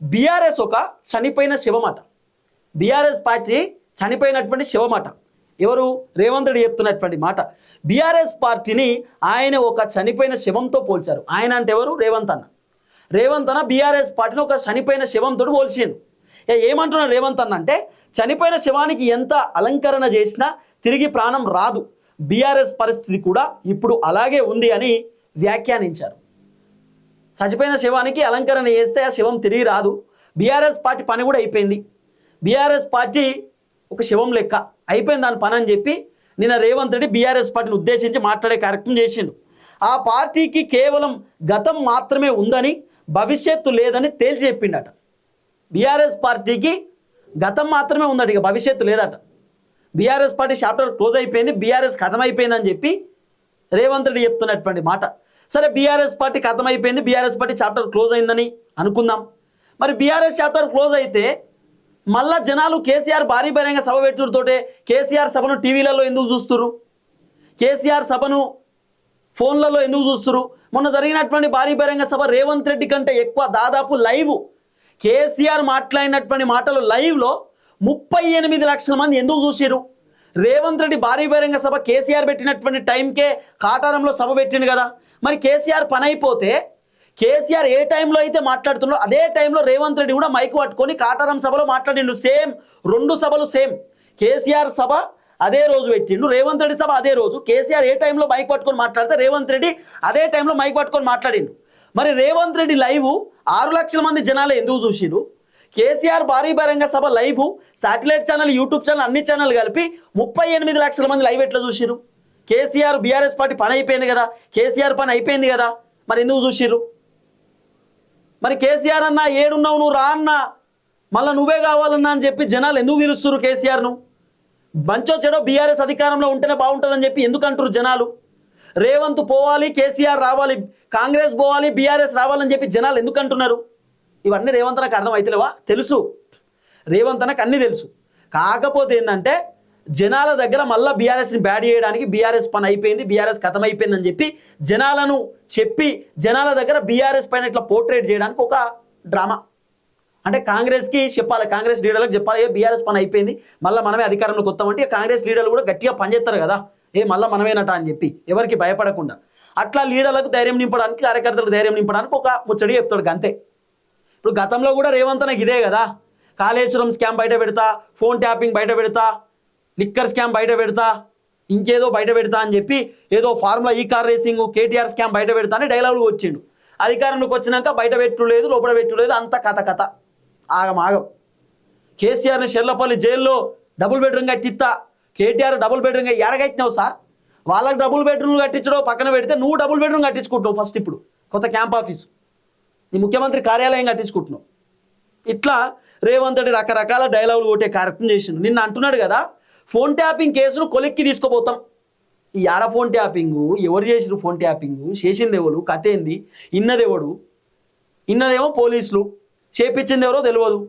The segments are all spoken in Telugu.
బీఆర్ఎస్ ఒక చనిపోయిన శవమాట. బీఆర్ఎస్ పార్టీ చనిపోయినటువంటి శవమాట. ఎవరు? రేవంత్ రెడ్డి చెప్తున్నటువంటి మాట. బీఆర్ఎస్ పార్టీని ఆయన ఒక చనిపోయిన శవంతో పోల్చారు. ఆయన అంటే ఎవరు? రేవంత్ అన్న. రేవంత్ అన్న బీఆర్ఎస్ పార్టీని ఒక చనిపోయిన శవంతో పోల్చిండు. ఏమంటున్నాడు రేవంత్ అన్న అంటే, చనిపోయిన శవానికి ఎంత అలంకరణ చేసినా తిరిగి ప్రాణం రాదు, బీఆర్ఎస్ పరిస్థితి కూడా ఇప్పుడు అలాగే ఉంది అని వ్యాఖ్యానించారు. చనిపోయిన శవానికి అలంకరణ చేస్తే ఆ శవం తిరిగి రాదు. బీఆర్ఎస్ పార్టీ పని కూడా అయిపోయింది. బీఆర్ఎస్ పార్టీ ఒక శవం లెక్క అయిపోయింది దాని పని అని చెప్పి నిన్న రేవంత్ రెడ్డి బీఆర్ఎస్ పార్టీని ఉద్దేశించి మాట్లాడే కార్యక్రమం చేసిండు. ఆ పార్టీకి కేవలం గతం మాత్రమే ఉందని, భవిష్యత్తు లేదని తేల్చి చెప్పిండట. బీఆర్ఎస్ పార్టీకి గతం మాత్రమే ఉందట, ఇక భవిష్యత్తు లేదట. బీఆర్ఎస్ పార్టీ చాప్టర్ క్లోజ్ అయిపోయింది, బీఆర్ఎస్ కథం అయిపోయిందని చెప్పి రేవంత్ రెడ్డి చెప్తున్నటువంటి మాట. సరే, బీఆర్ఎస్ పార్టీ కథం అయిపోయింది, బీఆర్ఎస్ పార్టీ చాప్టర్ క్లోజ్ అయిందని అనుకుందాం. మరి బీఆర్ఎస్ చాప్టర్ క్లోజ్ అయితే మళ్ళా జనాలు కేసీఆర్ భారీ బహిరంగ సభ పెట్టుడుతోటే కేసీఆర్ సభను టీవీలలో ఎందుకు చూస్తున్నారు? కేసీఆర్ సభను ఫోన్లలో ఎందుకు చూస్తున్నారు? మొన్న జరిగినటువంటి భారీ బహిరంగ సభ రేవంత్ రెడ్డి కంటే ఎక్కువ, దాదాపు లైవ్ కేసీఆర్ మాట్లాడినటువంటి మాటలు లైవ్లో 38 లక్షల మంది ఎందుకు చూసిరు? రేవంత్ రెడ్డి భారీ బహిరంగ సభ కేసీఆర్ పెట్టినటువంటి టైంకే కాటారంలో సభ పెట్టిండు కదా. మరి కేసీఆర్ పని అయిపోతే కేసీఆర్ ఏ టైంలో అయితే మాట్లాడుతున్నాడో అదే టైంలో రేవంత్ రెడ్డి కూడా మైక్ పట్టుకొని కాటారం సభలో మాట్లాడిండు. సేమ్, రెండు సభలు సేమ్. కేసీఆర్ సభ అదే రోజు పెట్టిండు, రేవంత్ రెడ్డి సభ అదే రోజు. కేసీఆర్ ఏ టైంలో మైక్ పట్టుకొని మాట్లాడితే రేవంత్ రెడ్డి అదే టైంలో మైక్ పట్టుకొని మాట్లాడిండు. మరి రేవంత్ రెడ్డి లైవ్ 6 లక్షల మంది జనాలు ఎందుకు చూసిరు? కేసీఆర్ భారీ బహిరంగ సభ live satellite channel, YouTube channel, అన్ని ఛానల్ కలిపి 38 లక్షల మంది లైవ్ ఎట్లా చూసిరు? కేసీఆర్ బీఆర్ఎస్ పార్టీ పని అయిపోయింది కదా, కేసీఆర్ పని అయిపోయింది కదా, మరి ఎందుకు చూసిరు? మరి కేసీఆర్ అన్న ఏడున్నావు, నువ్వు రా అన్న, మళ్ళీ నువ్వే కావాలన్నా అని చెప్పి జనాలు ఎందుకు పిలుస్తున్నారు కేసీఆర్ను? మంచో చెడో బీఆర్ఎస్ అధికారంలో ఉంటేనే బాగుంటుందని చెప్పి ఎందుకు అంటారు జనాలు? రేవంత్ పోవాలి, కేసీఆర్ రావాలి, కాంగ్రెస్ పోవాలి, బీఆర్ఎస్ రావాలని చెప్పి జనాలు ఎందుకు అంటున్నారు? ఇవన్నీ రేవంత్ నాకు అర్థం అవుతలేవా? తెలుసు, రేవంత్ నాకు అన్నీ తెలుసు. కాకపోతే ఏంటంటే జనాల దగ్గర మళ్ళీ బీఆర్ఎస్ని బ్యాడ్ చేయడానికి, బీఆర్ఎస్ పని అయిపోయింది, బీఆర్ఎస్ కథం అయిపోయిందని చెప్పి జనాలను చెప్పి జనాల దగ్గర బీఆర్ఎస్ పైన ఇట్లా పోర్ట్రేట్ చేయడానికి ఒక డ్రామా. అంటే కాంగ్రెస్కి చెప్పాలి, కాంగ్రెస్ లీడర్లకు చెప్పాలి, బీఆర్ఎస్ పని అయిపోయింది, మళ్ళీ మనమే అధికారంలోకి వస్తామంటే కాంగ్రెస్ లీడర్లు కూడా గట్టిగా పనిచేస్తారు కదా, మళ్ళీ మనమేనట అని చెప్పి ఎవరికి భయపడకుండా అట్లా లీడర్లకు ధైర్యం నింపడానికి, కార్యకర్తలకు ధైర్యం నింపడానికి ఒక ముచ్చడి చెప్తాడు అంతే. ఇప్పుడు గతంలో కూడా రేవంత్ నాకు ఇదే కదా, కాళేశ్వరం స్కామ్ బయట పెడతా, ఫోన్ ట్యాపింగ్ బయట పెడతా, లిక్కర్ స్కామ్ బయట పెడతా, ఇంకేదో బయట పెడతా అని చెప్పి ఏదో ఫార్ములా ఈ కార్ రేసింగ్, కేటీఆర్ స్కామ్ బయట పెడతా అని డైలాగులు వచ్చిండు. అధికారంలోకి వచ్చినాక బయట పెట్టులేదు, లోపల పెట్టులేదు, అంత కథ ఆగం. కేసీఆర్ని షెర్లపల్లి జైల్లో డబుల్ బెడ్రూమ్ కట్టిస్తా, కేటీఆర్ డబుల్ బెడ్రూమ్ ఎడగట్టినావు సార్? వాళ్ళకి డబుల్ బెడ్రూమ్ కట్టించడం పక్కన పెడితే నువ్వు డబుల్ బెడ్రూమ్ కట్టించుకుంటున్నావు. ఫస్ట్ ఇప్పుడు కొత్త క్యాంప్ ఆఫీసు, నీ ముఖ్యమంత్రి కార్యాలయం కట్టించుకుంటున్నావు. ఇట్లా రేవంత్ రెడ్డి రకరకాల డైలాగులు కొట్టే కార్యక్రమం చేసిండు. నిన్న అంటున్నాడు కదా, ఫోన్ ట్యాపింగ్ కేసును కొలిక్కి తీసుకుపోతాం. ఈ ఆడ ఫోన్ ట్యాపింగు, ఎవరు చేసిరు ఫోన్ ట్యాపింగు, చేసింది ఎవరు, కథ ఏంది, ఇన్నదెవడు, ఇన్నదేమో పోలీసులు, చేపించింది ఎవరో తెలియదు.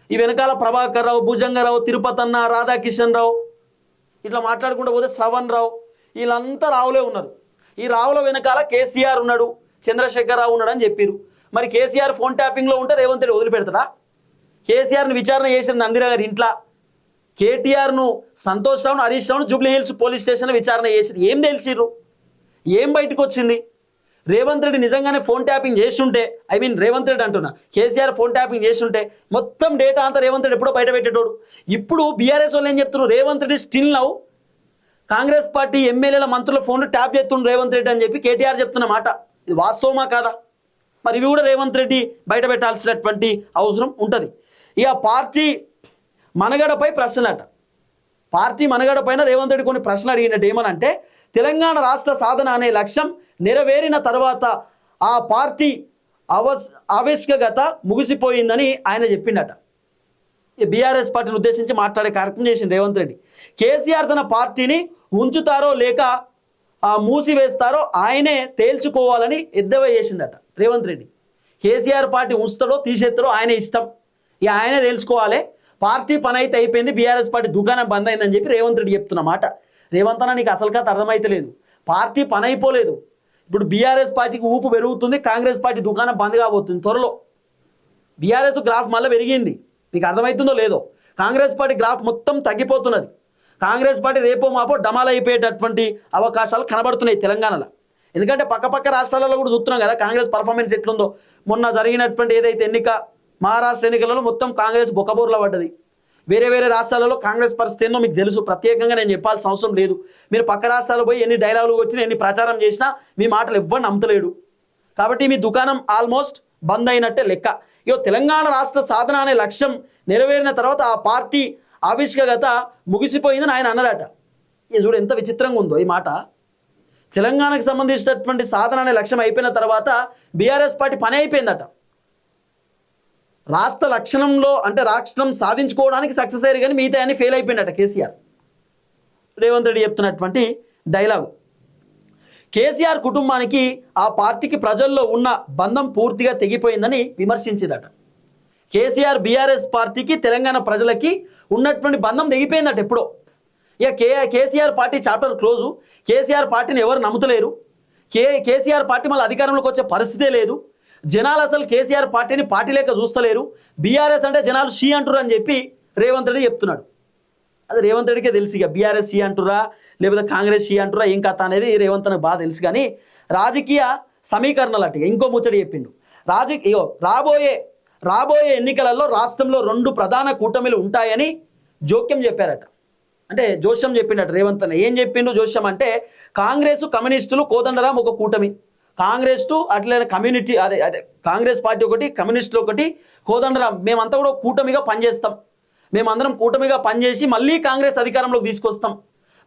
ఈ వెనకాల ప్రభాకర్ రావు, భుజంగరావు, తిరుపతన్న, రాధాకిషన్ రావు, ఇట్లా మాట్లాడుకుంటూ పోతే శ్రవణ్ రావు, వీళ్ళంతా రావులే ఉన్నారు. ఈ రావుల వెనకాల కేసీఆర్ ఉన్నాడు, చంద్రశేఖర్ రావు ఉన్నాడు అని చెప్పారు. మరి కేసీఆర్ ఫోన్ ట్యాపింగ్లో ఉంటే రేవంత్ రెడ్డి వదిలిపెడతాడా? కేసీఆర్ని విచారణ చేసిన నందిరా గారి ఇంట్లో, కేటీఆర్ను, సంతోష్ రావును, హరీష్ రావును జూబ్లీ హిల్స్ పోలీస్ స్టేషన్లో విచారణ చేసిరు. ఏం తెలిసిర్రు? ఏం బయటకు వచ్చింది? రేవంత్ రెడ్డి నిజంగానే ఫోన్ ట్యాపింగ్ చేస్తుంటే, రేవంత్ రెడ్డి అంటున్నా, కేసీఆర్ ఫోన్ ట్యాపింగ్ చేస్తుంటే మొత్తం డేటా అంతా రేవంత్ రెడ్డి ఎప్పుడో బయట పెట్టేటోడు. ఇప్పుడు బీఆర్ఎస్ వాళ్ళు ఏం చెప్తున్నారు, Revanth Reddy still now Congress party ఎమ్మెల్యేల మంత్రుల ఫోన్లు ట్యాప్ చేస్తుండ్రు రేవంత్ రెడ్డి అని చెప్పి కేటీఆర్ చెప్తున్న మాట. ఇది వాస్తవమా కాదా? మరి ఇవి కూడా రేవంత్ రెడ్డి బయట పెట్టాల్సినటువంటి అవసరం ఉంటుంది. ఇక పార్టీ మనగడపై ప్రశ్నలట. పార్టీ మనగడ పైన రేవంత్ రెడ్డి కొన్ని ప్రశ్నలు అడిగినట్టు ఏమనంటే, తెలంగాణ రాష్ట్ర సాధన అనే లక్ష్యం నెరవేరిన తర్వాత ఆ పార్టీ ఆవశ్యకత ముగిసిపోయిందని ఆయన చెప్పిండట. బీఆర్ఎస్ పార్టీని ఉద్దేశించి మాట్లాడే కార్యక్రమం చేసింది రేవంత్ రెడ్డి. కేసీఆర్ తన పార్టీని ఉంచుతారో లేక మూసివేస్తారో ఆయనే తేల్చుకోవాలని ఎద్దేవా చేసిందట రేవంత్ రెడ్డి. కేసీఆర్ పార్టీ ఉంచుతాడో తీసేస్తాడో ఆయన ఇష్టం, ఇక ఆయనే తెలుసుకోవాలి. పార్టీ పని అయితే అయిపోయింది, బీఆర్ఎస్ పార్టీ దుకాణం బంద్ అయిందని చెప్పి రేవంత్ రెడ్డి చెప్తున్నమాట. రేవంత్ అన్న నీకు అసలు కథ అర్థమైతలేదు. పార్టీ పని అయిపోలేదు. ఇప్పుడు బీఆర్ఎస్ పార్టీకి ఊపు పెరుగుతుంది, కాంగ్రెస్ పార్టీ దుకాణం బంద్ కాబోతుంది త్వరలో. బీఆర్ఎస్ గ్రాఫ్ మళ్ళీ పెరిగింది. మీకు అర్థమవుతుందో లేదో, కాంగ్రెస్ పార్టీ గ్రాఫ్ మొత్తం తగ్గిపోతున్నది. కాంగ్రెస్ పార్టీ రేపో మాపో డమాల్ అయిపోయేటటువంటి అవకాశాలు కనబడుతున్నాయి తెలంగాణలో. ఎందుకంటే పక్క రాష్ట్రాలలో కూడా చూస్తున్నాం కదా కాంగ్రెస్ పర్ఫార్మెన్స్ ఎట్లుందో. మొన్న జరిగినటువంటి ఏదైతే ఎన్నిక, మహారాష్ట్ర ఎన్నికలలో మొత్తం కాంగ్రెస్ బొక్కబోర్లో పడ్డది. వేరే రాష్ట్రాలలో కాంగ్రెస్ పరిస్థితి ఏందో మీకు తెలుసు, ప్రత్యేకంగా నేను చెప్పాల్సిన అవసరం లేదు. మీరు పక్క రాష్ట్రాలు పోయి ఎన్ని డైలాగులు వచ్చినా ఎన్ని ప్రచారం చేసినా మీ మాటలు ఎవ్వరు నమ్మతలేడు. కాబట్టి మీ దుకాణం ఆల్మోస్ట్ బంద్ అయినట్టే లెక్క. తెలంగాణ రాష్ట్ర సాధన అనే లక్ష్యం నెరవేరిన తర్వాత ఆ పార్టీ ఆవిష్కగత ముగిసిపోయిందని ఆయన అన్నారట. చూడు ఎంత విచిత్రంగా ఉందో ఈ మాట. తెలంగాణకు సంబంధించినటువంటి సాధన అనే లక్ష్యం అయిపోయిన తర్వాత బీఆర్ఎస్ పార్టీ పని అయిపోయిందట. రాష్ట్ర లక్షణంలో అంటే రాష్ట్రం సాధించుకోవడానికి సక్సెస్ అయ్యారు కానీ మిగతా అన్ని ఫెయిల్ అయిపోయిందట కేసీఆర్. రేవంత్ రెడ్డి చెప్తున్నటువంటి డైలాగు. కేసీఆర్ కుటుంబానికి ఆ పార్టీకి ప్రజల్లో ఉన్న బంధం పూర్తిగా తెగిపోయిందని విమర్శించిందట. కేసీఆర్ బీఆర్ఎస్ పార్టీకి తెలంగాణ ప్రజలకి ఉన్నటువంటి బంధం తెగిపోయిందట ఎప్పుడో. KCR party chapter close. KCR పార్టీని ఎవరు నమ్ముతలేరు. కేసీఆర్ పార్టీ మళ్ళీ అధికారంలోకి వచ్చే పరిస్థితే లేదు. జనాలు అసలు కేసీఆర్ పార్టీని పార్టీ లేక చూస్తలేరు. బీఆర్ఎస్ అంటే జనాలు షీ అంటురు అని చెప్పి రేవంత్ రెడ్డి చెప్తున్నాడు. అది రేవంత్ రెడ్డికే తెలుసు. ఇక బీఆర్ఎస్ షీ అంటురా లేకపోతే కాంగ్రెస్ షీ అంటురా ఏం కథ అనేది రేవంత్ అని బాగా తెలుసు. కానీ రాజకీయ సమీకరణలు అట్టుగా ఇంకో ముచ్చడి చెప్పిండు. రాబోయే ఎన్నికలలో రాష్ట్రంలో 2 ప్రధాన కూటమిలు ఉంటాయని జోక్యం చెప్పారట. అంటే జోష్యం చెప్పిండట రేవంత్ అన్న. ఏం చెప్పిండు జోష్యం అంటే, కాంగ్రెస్ కమ్యూనిస్టులు కోదండరాం ఒక కూటమి, కాంగ్రెస్ అట్లనే కమ్యూనిటీ అదే కాంగ్రెస్ పార్టీ ఒకటి, కమ్యూనిస్టులు ఒకటి, కోదండరాం మేమంతా కూడా కూటమిగా పనిచేస్తాం. మేమందరం కూటమిగా పనిచేసి మళ్ళీ కాంగ్రెస్ అధికారంలోకి తీసుకొస్తాం.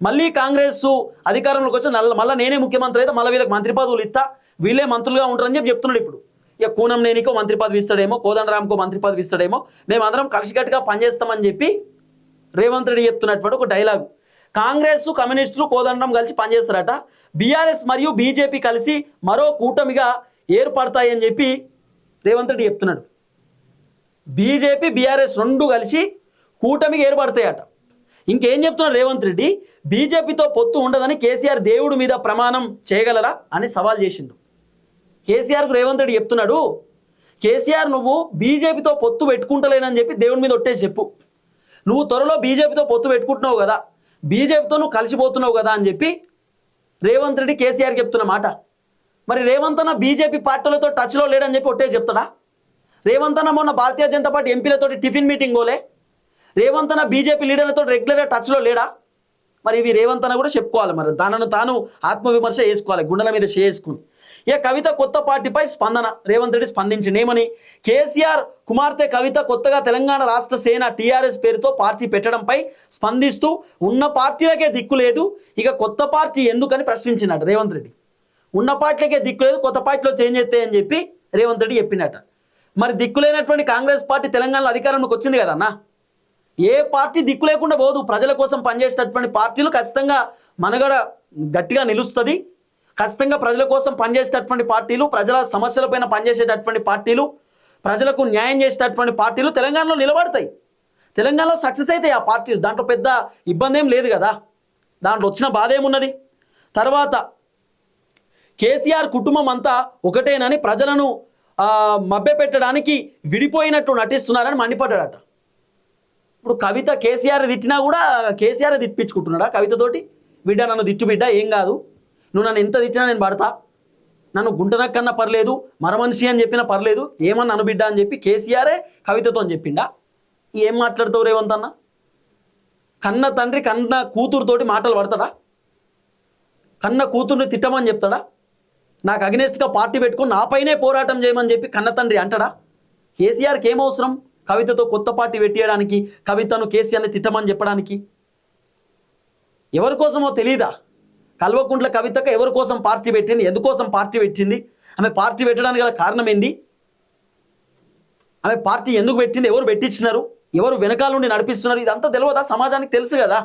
మళ్ళీ కాంగ్రెస్ అధికారంలోకి వచ్చి మళ్ళీ నేనే ముఖ్యమంత్రి అయితే మళ్ళీ వీళ్ళకి మంత్రి పదవులు ఇస్తా, వీళ్ళే మంత్రులుగా ఉంటారని చెప్తున్నాడు. ఇప్పుడు ఇక కూనం నేనికో మంత్రి పదవి ఇస్తాడేమో, కోదండరాంకో మంత్రి పదవి ఇస్తాడేమో, మేమందరం కలిసికట్టుగా పనిచేస్తామని చెప్పి రేవంత్ రెడ్డి చెప్తున్నటువంటి ఒక డైలాగ్. కాంగ్రెస్ కమ్యూనిస్టులు కోదండరాం కలిసి పనిచేస్తారట. బీఆర్ఎస్ మరియు బీజేపీ కలిసి మరో కూటమిగా ఏర్పడతాయని చెప్పి రేవంత్ రెడ్డి చెప్తున్నాడు. బీజేపీ బీఆర్ఎస్ 2 కలిసి కూటమిగా ఏర్పడతాయట. ఇంకేం చెప్తున్నాడు రేవంత్ రెడ్డి, బీజేపీతో పొత్తు ఉండదని కేసీఆర్ దేవుడి మీద ప్రమాణం చేయగలరా అని సవాల్ చేసిండు. కేసీఆర్కు రేవంత్ రెడ్డి చెప్తున్నాడు, కేసీఆర్ నువ్వు బీజేపీతో పొత్తు పెట్టుకుంటలేనని చెప్పి దేవుడి మీద ఒట్టేసి చెప్పు. నువ్వు త్వరలో బీజేపీతో పొత్తు పెట్టుకుంటున్నావు కదా, బీజేపీతో నువ్వు కలిసిపోతున్నావు కదా అని చెప్పి రేవంత్ రెడ్డి కేసీఆర్కి చెప్తున్న మాట. మరి రేవంత్ అన్న బీజేపీ పార్టీలతో టచ్లో లేడని చెప్పి ఒట్టేసి చెప్తాడా? రేవంత్ అన్న మొన్న Bharatiya Janata party ఎంపీలతో tiffin meeting పోలే? రేవంత్ అన్న బీజేపీ లీడర్లతో రెగ్యులర్గా టచ్లో లేడా? మరి ఇవి రేవంత్ అన్న కూడా చెప్పుకోవాలి. మరి దానిని తాను ఆత్మవిమర్శ చేసుకోవాలి, గుండెల మీద చేసుకుని. కవిత కొత్త పార్టీపై స్పందన. రేవంత్ రెడ్డి స్పందించింది ఏమని, కేసీఆర్ కుమార్తె కవిత కొత్తగా తెలంగాణ రాష్ట్ర సేన టీఆర్ఎస్ పేరుతో పార్టీ పెట్టడంపై స్పందిస్తూ ఉన్న పార్టీలకే దిక్కు లేదు, ఇక కొత్త పార్టీ ఎందుకని ప్రశ్నించినట్టు రేవంత్ రెడ్డి. ఉన్న పార్టీలకే దిక్కు లేదు, కొత్త పార్టీలో చేంజ్ చేస్తాయని చెప్పి రేవంత్ రెడ్డి చెప్పినట్ట. మరి దిక్కులేనటువంటి కాంగ్రెస్ పార్టీ తెలంగాణలో అధికారంలోకి వచ్చింది కదన్నా. ఏ పార్టీ దిక్కు లేకుండా పోదు. ప్రజల కోసం పనిచేసేటటువంటి పార్టీలు ఖచ్చితంగా మనుగడ గట్టిగా నిలుస్తుంది. ఖచ్చితంగా ప్రజల కోసం పనిచేసేటటువంటి పార్టీలు, ప్రజల సమస్యలపైన పనిచేసేటటువంటి పార్టీలు, ప్రజలకు న్యాయం చేసేటటువంటి పార్టీలు తెలంగాణలో నిలబడతాయి. తెలంగాణలో సక్సెస్ అవుతాయి ఆ పార్టీలు. దాంట్లో పెద్ద ఇబ్బంది ఏం లేదు కదా, దాంట్లో వచ్చిన బాధ ఏమున్నది. తర్వాత కేసీఆర్ కుటుంబం అంతా ఒకటేనని ప్రజలను మభ్యపెట్టడానికి విడిపోయినట్టు నటిస్తున్నారని మండిపడ్డాడట. ఇప్పుడు కవిత కేసీఆర్ తిట్టినా కూడా కేసీఆర్ తిట్టించుకుంటున్నాడా కవితతోటి? బిడ్డ నన్ను తిట్టు బిడ్డ, ఏం కాదు, నువ్వు నన్ను ఎంత తిట్టినా నేను పడతా, నన్ను గుంటనక్కన్నా పర్లేదు, మరమనిషి అని చెప్పినా పర్లేదు, ఏమన్నా అను బిడ్డ అని చెప్పి కేసీఆరే కవితతో అని చెప్పిండా? ఏం మాట్లాడతావు రేవంత్ అన్న? కన్న తండ్రి కన్న కూతురుతోటి మాటలు పడతాడా? కన్న కూతుర్ని తిట్టమని చెప్తాడా? నాకు అగ్నెస్ట్గా పార్టీ పెట్టుకొని నాపైనే పోరాటం చేయమని చెప్పి కన్న తండ్రి అంటాడా? కేసీఆర్కి ఏమవసరం కవితతో కొత్త పార్టీ పెట్టేయడానికి, కవితను కేసీఆర్ని తిట్టమని చెప్పడానికి? ఎవరి కోసమో తెలీదా? కల్వకుంట్ల కవితక ఎవరి కోసం పార్టీ పెట్టింది, ఎందుకోసం పార్టీ పెట్టింది, ఆమె పార్టీ పెట్టడానికి గల కారణం ఏంది, ఆమె పార్టీ ఎందుకు పెట్టింది, ఎవరు పెట్టించినారు, ఎవరు వెనకాల నుండి నడిపిస్తున్నారు, ఇదంతా తెలియదా? సమాజానికి తెలుసు కదా.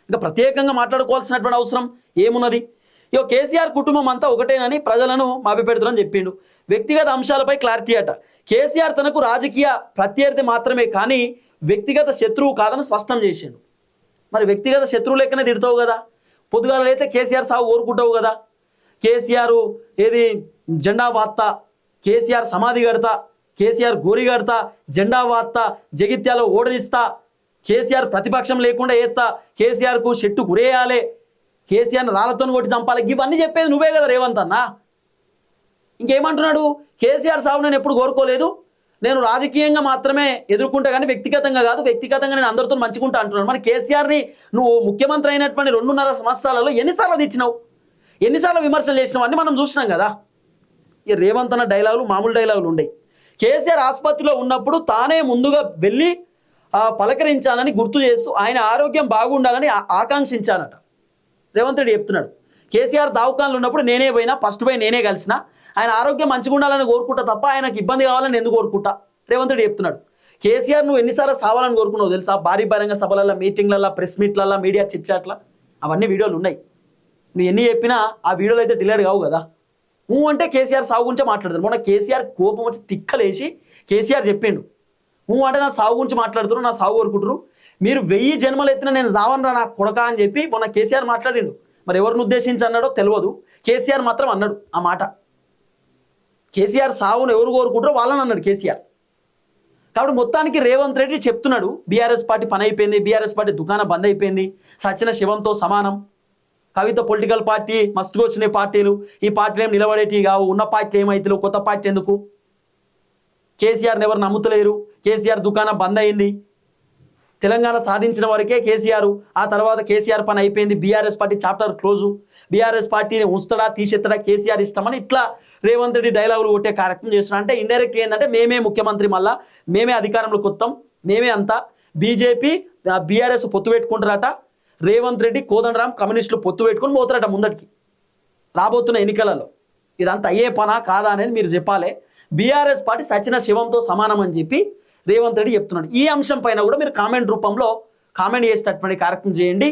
ఇంకా ప్రత్యేకంగా మాట్లాడుకోవాల్సినటువంటి అవసరం ఏమున్నది? కేసీఆర్ కుటుంబం అంతా ఒకటేనని ప్రజలను మభ్యపెడుతున్నారని చెప్పిండు. వ్యక్తిగత అంశాలపై క్లారిటీ అట. కేసీఆర్ తనకు రాజకీయ ప్రత్యర్థి మాత్రమే కానీ వ్యక్తిగత శత్రువు కాదని స్పష్టం చేసిండు. మరి వ్యక్తిగత శత్రువు లెక్కనే తిడతావు కదా, పొద్దుగాలైతే కేసీఆర్ సాగు కోరుకుంటావు కదా, కేసీఆర్ ఏది జెండా వార్త, కేసీఆర్ సమాధి కడతా, కేసీఆర్ గోరిగడతా, జెండా వాత్తా, జగిత్యాలో ఓడనిస్తా, కేసీఆర్ ప్రతిపక్షం లేకుండా ఏత్తా, కేసీఆర్కు చెట్టు గురేయాలి, కేసీఆర్ని రాళ్లతో కొట్టి చంపాలి, ఇవన్నీ చెప్పేది నువ్వే కదా రేవంత్ అన్న. ఇంకేమంటున్నాడు? కేసీఆర్ సాగు నేను ఎప్పుడు కోరుకోలేదు, నేను రాజకీయంగా మాత్రమే ఎదుర్కొంటా కానీ వ్యక్తిగతంగా కాదు, వ్యక్తిగతంగా నేను అందరితో మంచిగుంటా అంటున్నాను. మరి కేసీఆర్ని నువ్వు ముఖ్యమంత్రి అయినటువంటి 2.5 సంవత్సరాలలో ఎన్నిసార్లు తెచ్చినావు, ఎన్నిసార్లు విమర్శలు చేసినావు అని మనం చూసినాం కదా. ఈ రేవంత్ అన్న డైలాగులు మామూలు డైలాగులు ఉండేవి. కేసీఆర్ ఆసుపత్రిలో ఉన్నప్పుడు తానే ముందుగా వెళ్ళి పలకరించానని గుర్తు చేస్తూ ఆయన ఆరోగ్యం బాగుండాలని ఆకాంక్షించానట రేవంత్ రెడ్డి చెప్తున్నాడు. కేసీఆర్ దావకాన్లు ఉన్నప్పుడు నేనే పోయినా, ఫస్ట్ పోయి నేనే కలిసిన, ఆయన ఆరోగ్యం మంచిగా ఉండాలని కోరుకుంటా తప్ప ఆయనకు ఇబ్బంది కావాలని ఎందుకు కోరుకుంటా రేవంత్ రెడ్డి చెప్తున్నాడు. కేసీఆర్ నువ్వు ఎన్నిసార్లు సావాలని కోరుకున్నావు తెలుసా? భారీ బహిరంగ సభలలో, మీటింగ్లలో, ప్రెస్ మీట్లలో, మీడియా చిట్చాట్ల అవన్నీ వీడియోలు ఉన్నాయి. నువ్వు ఎన్ని చెప్పినా ఆ వీడియోలు అయితే డిలేడ్ కావు కదా. నువ్వు అంటే కేసీఆర్ సాగు గురించి మాట్లాడతారు. మొన్న కేసీఆర్ కోపం వచ్చి తిక్కలేసి కేసీఆర్ చెప్పిండు, నువ్వు అంటే నా సాగు గురించి మాట్లాడుతున్నారు, నా సాగు కోరుకుంటారు, మీరు 1000 జన్మలు ఎత్తినా నేను సావనరా నా కొడక అని చెప్పి మొన్న కేసీఆర్ మాట్లాడిండు. మరి ఎవరిని ఉద్దేశించి అన్నాడో తెలియదు, కేసీఆర్ మాత్రం అన్నాడు ఆ మాట. కేసీఆర్ సావును ఎవరు కోరుకుంటారో వాళ్ళని అన్నాడు కేసీఆర్. కాబట్టి మొత్తానికి రేవంత్ రెడ్డి చెప్తున్నాడు బీఆర్ఎస్ పార్టీ పని అయిపోయింది, బీఆర్ఎస్ పార్టీ దుకాణం బంద్ అయిపోయింది, సచిన శివంతో సమానం, కవిత పొలిటికల్ పార్టీ మస్తుగా వచ్చినాయి పార్టీలు, ఈ పార్టీలు ఏం నిలబడేటివి కావు, ఉన్న పార్టీ ఏమైతే కొత్త పార్టీ ఎందుకు, కేసీఆర్ని ఎవరు నమ్ముతలేరు, కేసీఆర్ దుకాణం బంద్ అయింది, తెలంగాణ సాధించిన వరకే కేసీఆర్, ఆ తర్వాత కేసీఆర్ పని అయిపోయింది, BRS party chapter close, BRS పార్టీని ఉంచుతాడా తీసేస్తాడా కేసీఆర్ ఇష్టమని ఇట్లా రేవంత్ రెడ్డి డైలాగులు కొట్టే కార్యక్రమం చేస్తున్నా. అంటే ఇండైరెక్ట్ ఏంటంటే మేమే ముఖ్యమంత్రి, మళ్ళా మేమే అధికారంలోకి వస్తాం, మేమే అంతా, బీజేపీ బీఆర్ఎస్ పొత్తు పెట్టుకుంటారట, రేవంత్ రెడ్డి కోదండరాం కమ్యూనిస్టులు పొత్తు పెట్టుకొని పోతారట ముందటికి రాబోతున్న ఎన్నికలలో. ఇదంతా అయ్యే పనా కాదా అనేది మీరు చెప్పాలి. బీఆర్ఎస్ పార్టీ సచిన శివంతో సమానం అని చెప్పి రేవంత్ రెడ్డి చెప్తున్నాడు. ఈ అంశం పైన కూడా మీరు కామెంట్ రూపంలో కామెంట్ చేసేటటువంటి కార్యక్రమం చేయండి.